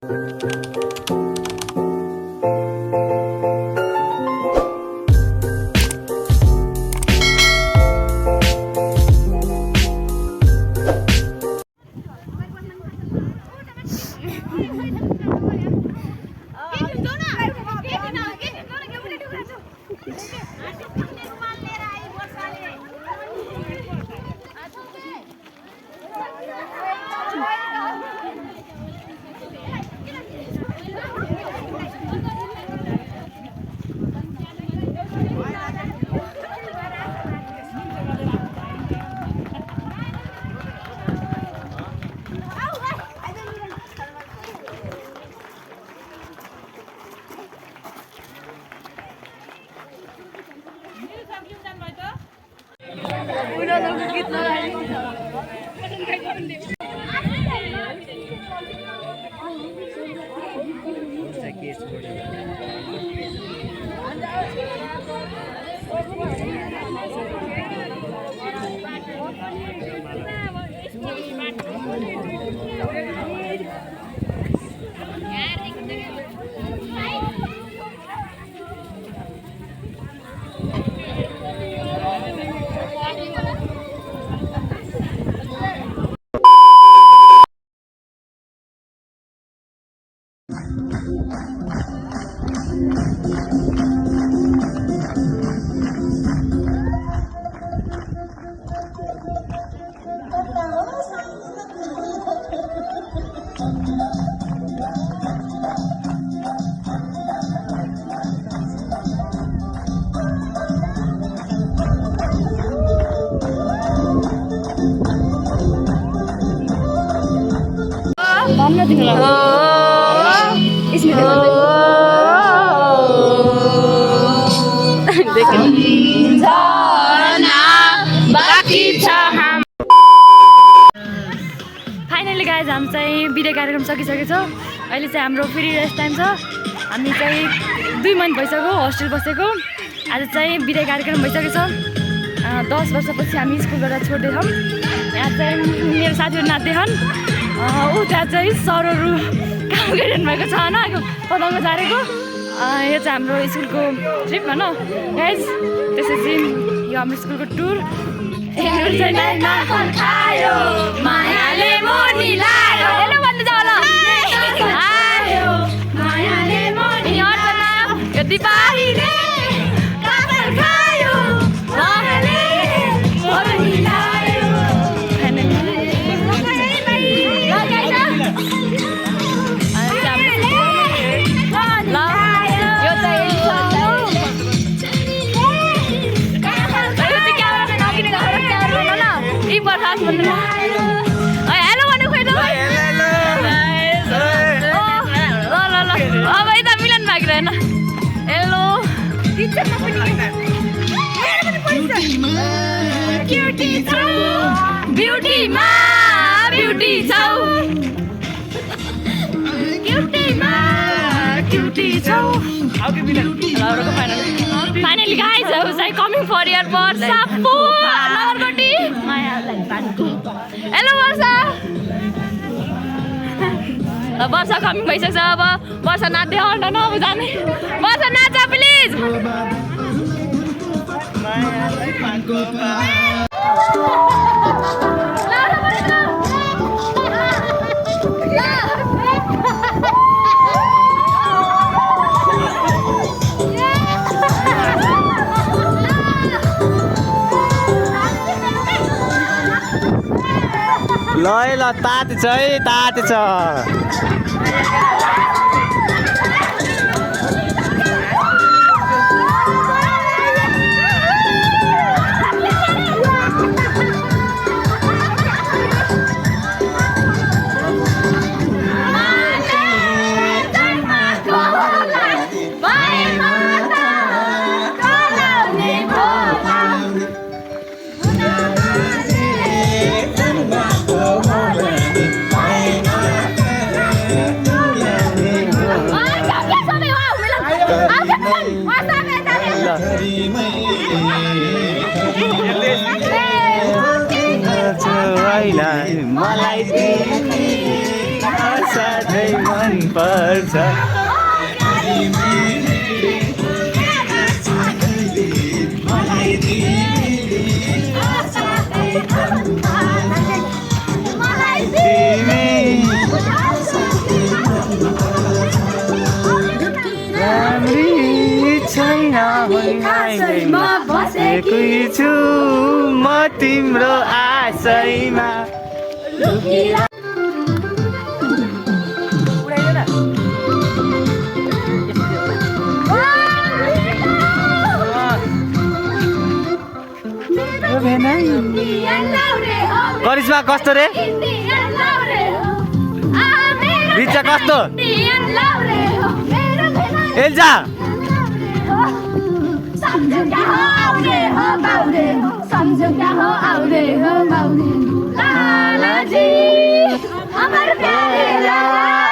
Finally guys हामी चाहिँ बिदा कार्यक्रम सकिसकेको छ। अहिले चाहिँ हाम्रो फेरि रेस्ट टाइम छ। हामी चाहिँ 2 मन्थ भइसक्यो होस्टेल बसेको। आज चाहिँ बिदा कार्यक्रम भइसकेको छ। 10 वर्षपछि हामी स्कुलबाट छोड्दैछौँ। यहाँ चाहिँ मेरो साथीहरू नाच्दैछन्। त्यहाँ चाहिँ सरहरू काम गरिरहनु भएको छ होइन, पढाउन झारेको। यो चाहिँ हाम्रो स्कुलको ट्रिप भनौँ गाइज। त्यसपछि यो हाम्रो स्कुलको टुर हेलो भन्नु खोइ त अब यता मिलन भएको रहेन। Hello finally guys I coming for your Varsha Nagargadhi. Hello Varsha. Varsha coming भइसक्छ। अब वर्षा नाच्दै अन्डन अब जाने। वर्षा नाच प्लिज। ल ताते छ है, ताते छ। मलाई साथै मन पर्छ राम्री छैन आशैमा बसेकै छु म तिम्रो आशैमा करिश्मा कस्तो रे रिचा कस्तो एल्जा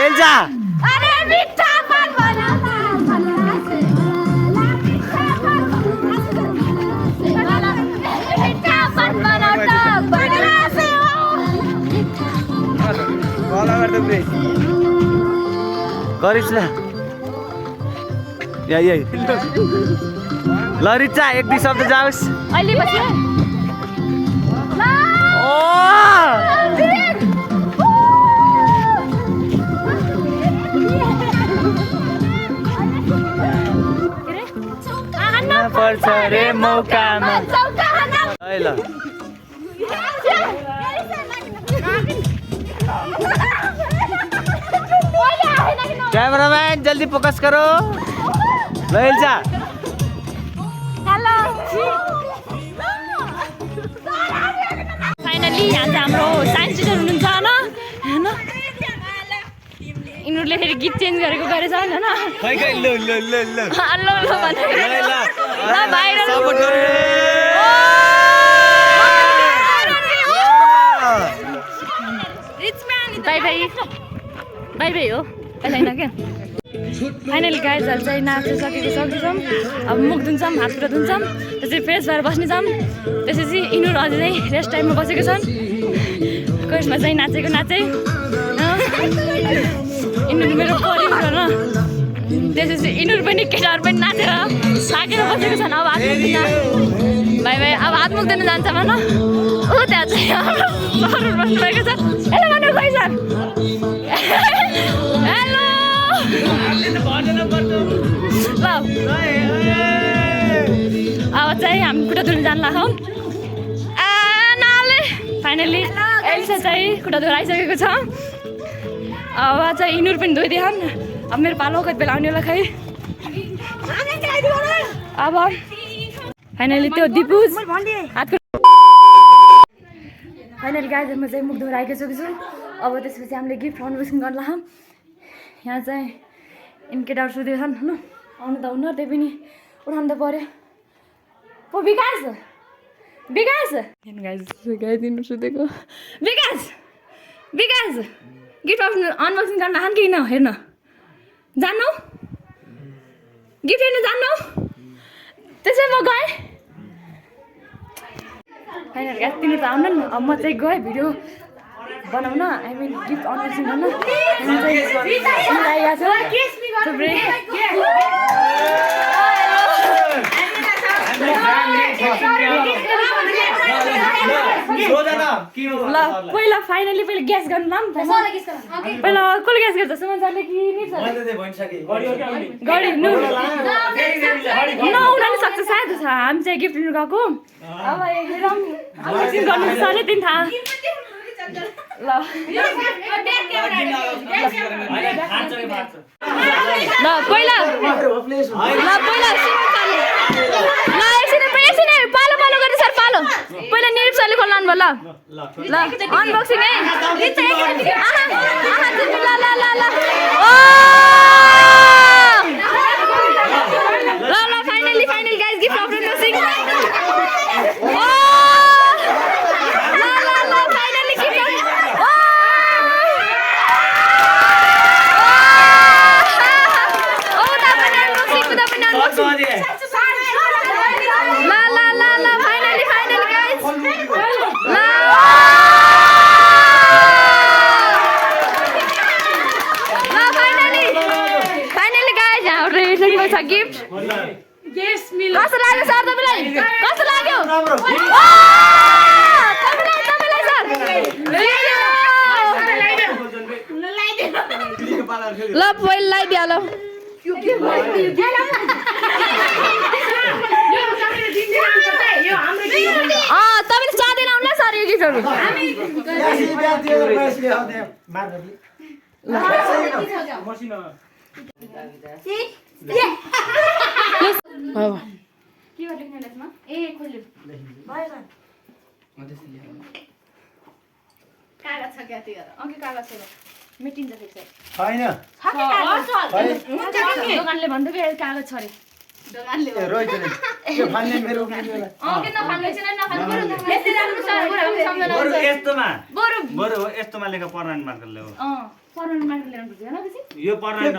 एल्जा करिश्मा यही ल रिचा एक दुई शब्द जाओस् अहिले बस्यो पर्छ रे मौकामा है ल कैमरामैन जल्दी फोकस करो ल एल्जा फाइनली यहाँ चाहिँ हाम्रो साइन्स टिचर हुनुहुन्छ होइन यिनीहरूले फेरि गीत चेन्ज गरेको गरेछ होइन बाई बाई हो होइन क्या फाइनली गाइजहरू चाहिँ नाच्नु सक्छौँ अब मुख धुन्छौँ हात खुट्टा धुन्छौँ त्यसपछि फ्रेस भएर बस्नेछौँ त्यसपछि यिनीहरू अझै चाहिँ रेस्ट टाइममा बसेको छन् करिश्मा चाहिँ नाचेको यिनीहरू मेरो परिवार होइन त्यसपछि यिनीहरू पनि केटाहरू पनि नाचेर थाकेर बसेको छन् अब हात मुख भाइ भाइ अब हात मुख दिन जान्छ भन ऊ त्यहाँ चाहिँ हाम्रो सरहरू बस्नुभएको छ हेलो भन्नु खोइ सर हेलो ल अब चाहिँ हामी खुट्टा धुन जानु लाग्छौँ नाले फाइनली एल्सा चाहिँ खुट्टा धुएर आइसकेको छ अब चाहिँ यिनीहरू पनि धोइदिएछन् अब मेरो पालो कति बेला आउने होला खै अब फाइनली त्यो दिपुज हातको फाइनली गाइजहरू म चाहिँ मुख धोएर आइसकेको छु अब त्यसपछि हामीले गिफ्ट अनबक्सिङ गर्न लाग्छौँ यहाँ चाहिँ केटाहरू सुतेको छन् होइन आउनु त हुनु त्यही पनि उठाउनु त पऱ्यो ओ विकास विकास गाइदिनु सुतेको विकास विकास गिफ्ट अनबक्सिङ गर्न लाग्छ कि होइन हेर्न जान्नु गिफ्ट हेर्नु जान्नु त्यसै म गएँ होइन गाइस तिनीहरू त आउनु नि अब म चाहिँ गएँ भिडियो बनाउन आई मिन गिफ्ट अनबक्सिङ गर्न आइरहेको छ थुप्रै ल पहिला फाइनली पहिला ग्यास गर्नु ल पहिला कसले ग्यास गर्छ सुमन सरले कि गरी नहुन नि सक्छ सायद छ हामी चाहिँ गिफ्ट लिनु गएको अब हेरौँ अनबक्सिङ गर्नु सरले तिमी थाहा ल पहिला एकछिन पालो पालो गरेर सर पालो पहिला निरप सरले खोल्नु भयो ल अनबक्सिङ है ल फाइनली गाइस गिफ्ट अनबक्सिङ आइसकेको छ गिफ्ट कस्तो लाग्यो सर तपाईँलाई कस्तो लाग्यो तपाईँलाई सर ल पहिला लगाइदियो ल तपाईँले चाँदै लाउनु सर यो गिफ्टहरू दोकानले भन्दै कागज छ अरे यस्तोमा लेखा पर्मानेन्ट मार्कर ल्याऊ पर्मानेन्ट मार्कर ल्याउनु पर्छ हैन बेसी यो पर्मानेन्ट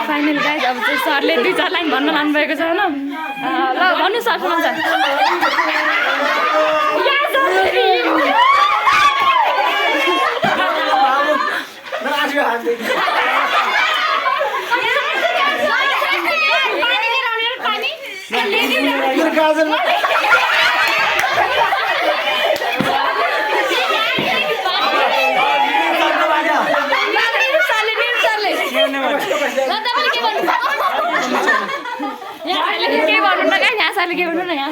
फाइनल गाइज अब चाहिँ सरले 2-4 लाइन भन्न लानुभएको छ होइन ल भन्नु सर सुनाउँछ के भन्नु न गाइस यहाँ सरले के भन्नु न यहाँ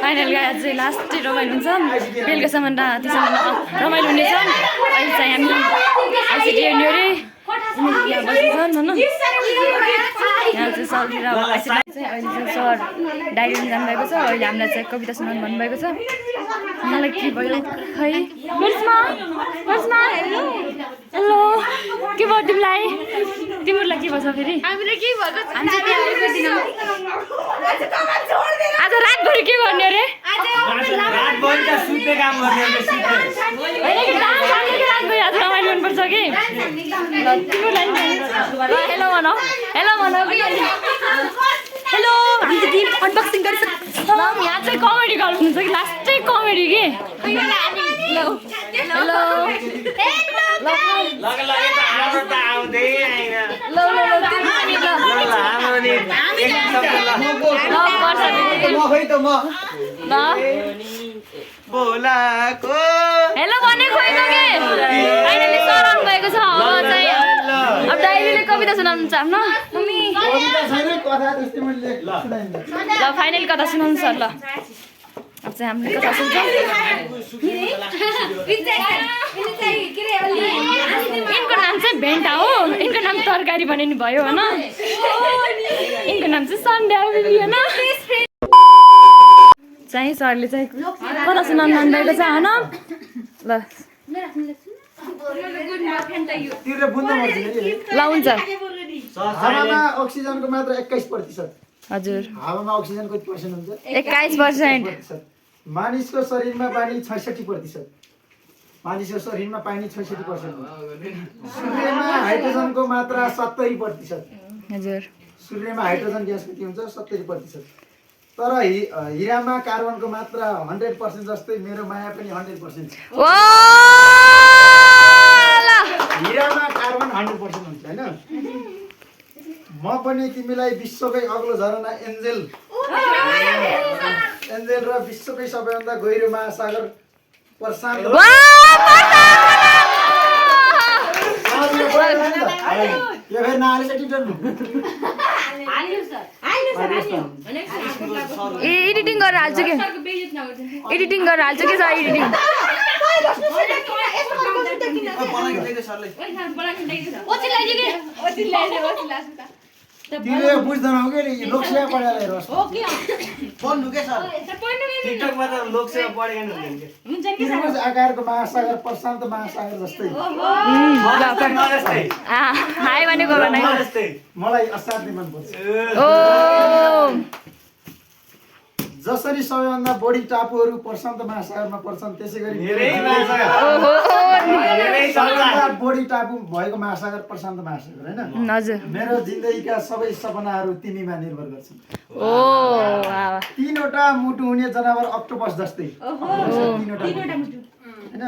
फाइनल गाइस चाहिँ लास्ट चाहिँ रमाइलो हुन्छ बेलुकासम्म रातिसम्म रमाइलो हुनेछ अहिले चाहिँ हामी आइसिटी हेर्ने अरे यहाँ बस्छन् होइन यहाँ चाहिँ सर र आइसिटी चाहिँ अहिले चाहिँ सर डायरी लिन जानुभएको छ अहिले हामीलाई चाहिँ कविता सुनाउनु भन्नुभएको छ मलाई के भयो खै हेलो के भयो तिमीलाई तिमीहरूलाई के भन्छ फेरि आज रातभरि के गर्ने अरे आज रमाइलो हुनुपर्छ कि तिमीहरूलाई हेलो भनौ हेलो हामी चाहिँ अनबक्सिङ गरिसक्छौँ यहाँ चाहिँ कमेडी गर्नुहुन्छ कि लास्ट चाहिँ कमेडी के हेलो हेलो भनेको फाइनली सर आउनु भएको छ अब चाहिँ अब डायरीले कविता सुनाउनु चाहन्न ल फाइनल कथा सुनाउनु सर ल अब चाहिँ हामीले कथा सुन्छौँ यिनको नाम चाहिँ भेन्टा हो यिनको नाम तरकारी बनिनु भयो होइन यिनको नाम चाहिँ सन्ड्या होइन चाहिँ सरले चाहिँ कथा सुनाउनु मान्नुभएको छ होइन ल ल हुन्छ हावामा अक्सिजनको मात्रा 21%। हजुर हावामा अक्सिजनको कति पर्सेन्ट हुन्छ? 21%। मानिसको शरीरमा पानी 66%। मानिसको शरीरमा पानी 66%। सूर्यमा हाइड्रोजनको मात्रा 70%। हजुर सूर्यमा हाइड्रोजन ग्यास कति हुन्छ? 70%। तर हिरामा कार्बनको मात्रा 100% जस्तै मेरो माया पनि 100%। हिरामा कार्बन 100% हुन्छ हैन? म पनि तिमीलाई विश्वकै अग्लो झरना एन्जेल र विश्वकै सबैभन्दा गहिरो महासागर प्रशान्त यो फेरि नाले चाहिँ टिप्नु एडिटिङ गरेर हाल्छु कि एडिटिङ गरेर हाल्छु कि सर एडिटिङ तिमीले बुझ्दैनौ के नि लोकसेवा पढेर हेरोस् पढ्नु के सर टिकटकमा त लोकसेवा पढेको नि त्रिभुज आकारको महासागर प्रशान्त महासागर जस्तै हाई भनेको भने मलाई असाध्यै मनपर्छ ओ जसरी सबैभन्दा बढी टापुहरू प्रशान्त महासागरमा पर्छन् त्यसै गरी सबैभन्दा बढी टापु भएको महासागर प्रशान्त महासागर होइन हजुर मेरो जिन्दगीका सबै सपनाहरू तिमीमा निर्भर गर्छन् ओ वाह 3वटा मुटु हुने जनावर अक्टोपस जस्तै 3वटा मुटु होइन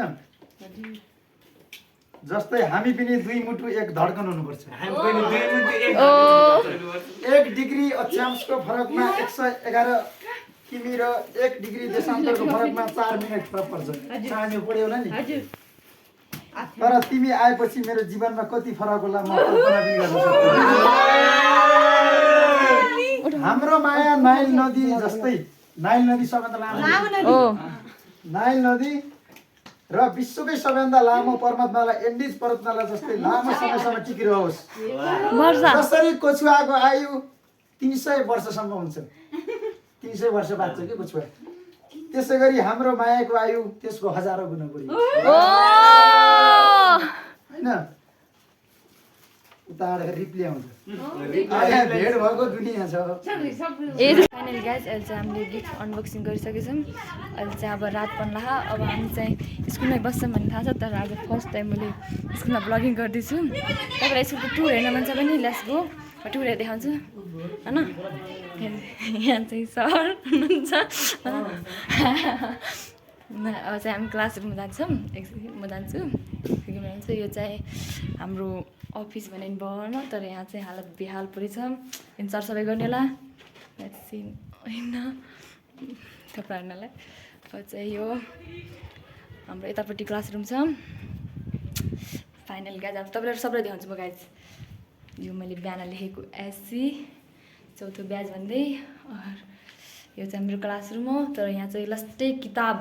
जस्तै हामी पनि 2 मुटु 1 धड्कन हुनुपर्छ ओ 1 डिग्री अक्षांशको फरकमा 111 किमी र 1 डिग्री देशान्तरको फरकमा 4 मिनेट फरक पर्छ सानो पढ्यो होला नि तर तिमी आएपछि मेरो जीवनमा कति फरक होला म कल्पना पनि गर्न सक्दिनँ हाम्रो माया नाइल नदी जस्तै नाइल नदी सबैभन्दा लामो नाइल नदी र विश्वकै सबैभन्दा लामो पर्वतमाला एन्डिज पर्वतमाला जस्तै लामो समयसम्म टिकिरहोस् जसरी कछुवाको आयु 300 वर्षसम्म हुन्छ 300 वर्ष बाँच्छ कि कछुवा त्यसै गरी हाम्रो मायाको आयु त्यसको हजारौँ गुणा बढी होइन उताबाट रिप्ले आउँछ भेट भएको दुनियाँ छ फाइनली गाइस अहिले चाहिँ हामीले गिफ्ट अनबक्सिङ गरिसकेछौँ अहिले चाहिँ अब रात पर्ला अब हामी चाहिँ स्कुलमै बस्छौँ भन्ने थाहा छ तर आज फर्स्ट टाइम मैले स्कुलमा ब्लगिङ गर्दैछु तपाईँलाई स्कुलको टुर हेर्न मन छ भने लेट्स गो टुर हेरेर देखाउँछु होइन यहाँ चाहिँ सर हुनुहुन्छ अब चाहिँ हामी क्लासरुममा जान्छौँ एकछिन म जान्छु यो चाहिँ हाम्रो अफिस भने नि भएन तर यहाँ चाहिँ हालत बेहाल परेछ सरसफाइ गर्ने होला एकछिन होइन कपडा हेर्नलाई अब चाहिँ यो हाम्रो यतापट्टि क्लासरुम छ फाइनल गाइज अब तपाईँलाई सबैलाई देखाउँछु म गाइज यो मैले बिहान लेखेको एससी चौथो ब्याज भन्दै यो चाहिँ मेरो क्लासरुम हो तर यहाँ चाहिँ लास्टै किताब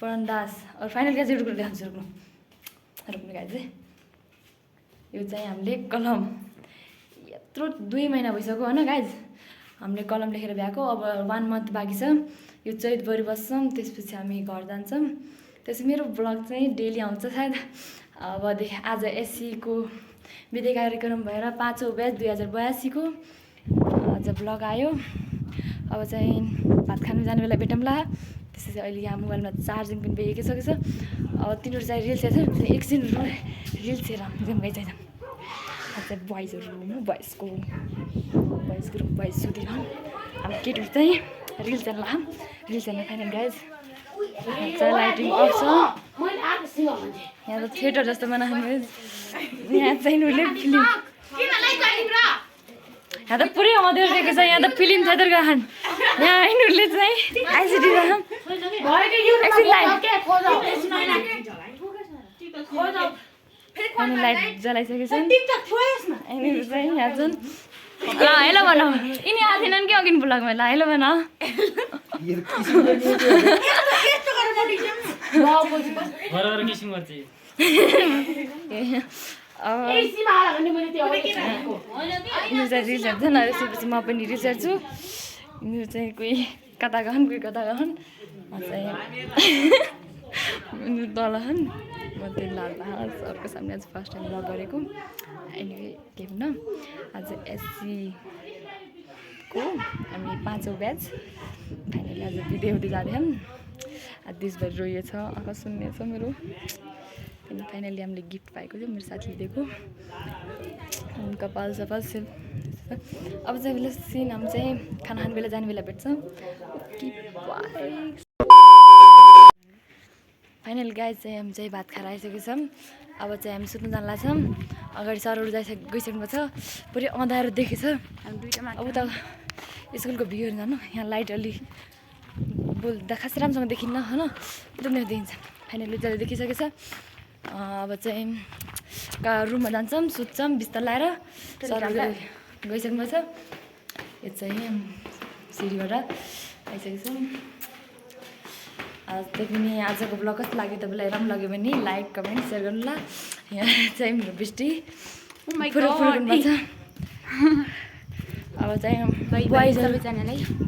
पढनदास फाइनल गाइज एउटा कुरा देखाउँछु रोक्नु गाइज चाहिँ यो चाहिँ हामीले कलम यत्रो 2 महिना भइसक्यो होइन गाइज हामीले कलम लेखेर भ्याएको अब 1 मन्थ बाँकी छ यो चैतभरि बस्छौँ त्यसपछि हामी घर जान्छौँ त्यसपछि मेरो ब्लग चाहिँ डेली आउँछ सायद अबदेखि आज एससीको विधि कार्यक्रम भएर 5औं ब्याच 2082 को आज ब्लग आयो अब चाहिँ भात खानु जाने बेला भेटौँला त्यसपछि अहिले यहाँ मोबाइलमा चार्जिङ पनि बेगिसकेको छ अब तिनीहरू चाहिँ रिल्स हेर्छ एकछिन रिल्स हेर जाउँ गइ चाहिँ चाहिँ बोइजहरू बोइजको रुम बोइज सुतिर अब केटीहरू चाहिँ रिल्स हेर्न ला रिल्स हेर्न फाइनल गाइज चाहिँ लाइटिङ अफ छ यहाँ त थिएटर जस्तो बनाएको यहाँ चाहिँ उनीहरूले फिल्म यहाँ त पुरै अँध्यारो देखेको छ यहाँ त फिल्म थिएटर गएछन् यहाँ यिनीहरूले चाहिँ आइसिटी अनि लाइट जलाइसकेको छ यिनीहरू चाहिँ यहाँ छन् ल हेलो भन यिनी आएको थिएनन् कि अघि ब्लगमा ल हेलो भन यिनीहरू चाहिँ रिल्स हेर्छन् त्यसपछि म पनि रिल्स हेर्छु यिनीहरू चाहिँ कोही कता गहन् कोही कता गहन् चाहिँ तल हन् म चाहिँ लाल सरको सामने आज फर्स्ट टाइम ब्लग गरेको एनिवे के भन्न आज एससीको हामी 5औं ब्याच फाइनली आज बिदै हुँदै जाँदैछौँ आज देशभरि रोइयो छ आँखा सुन्ने छ मेरो अनि फाइनली हामीले गिफ्ट पाएको थियो मेरो साथीले दिएको कपाल सपाल सेल अब चाहिँ बेला सिन हामी चाहिँ खाना खाने बेला जाने बेला भेट्छौँ फाइनल गाइज चाहिँ हामी चाहिँ भात खाएर आइसकेको छौँ अब चाहिँ हामी सुत्नु जान लाग्छौँ अगाडि सरहरू गइसक्नु भएको छ पुरै अँध्यारो देखेछ अब त स्कुलको भ्यूहरू जानु यहाँ लाइट अलि बोल्दा खास राम्रोसँग देखिन्न होइन एकदमै देखिन्छ फाइनली जहिले देखिसकेको छ अब चाहिँ रुममा जान्छौँ सुत्छौँ बिस्तार लाएर सरहरू गइसक्नु भएको छ यो चाहिँ सिडीबाट आइसकेको छौँ त्यही पनि आजको ब्लग कस्तो लाग्यो तपाईँलाई राम्रो लाग्यो भने लाइक कमेन्ट सेयर गर्नु ल यहाँ चाहिँ मेरो बेस्टी फुल छ अब चाहिँ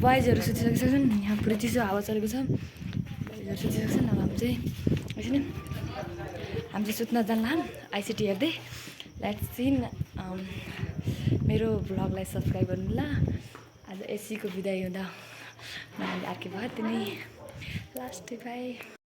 बोइजहरू सुतिसकेको छन् यहाँ पुरै चिसो हावा चलेको छ बोइजहरू सुतिसकेको छन् अब हामी चाहिँ एकछिन हामी चाहिँ सुत्न जान्ला आइसिटी हेर्दै लेट्स सिन मेरो भ्लगलाई सब्सक्राइब गर्नु ल आज एसीको बिदाई हुँदा मैले अर्कै भयो तिनै लास्ट बाई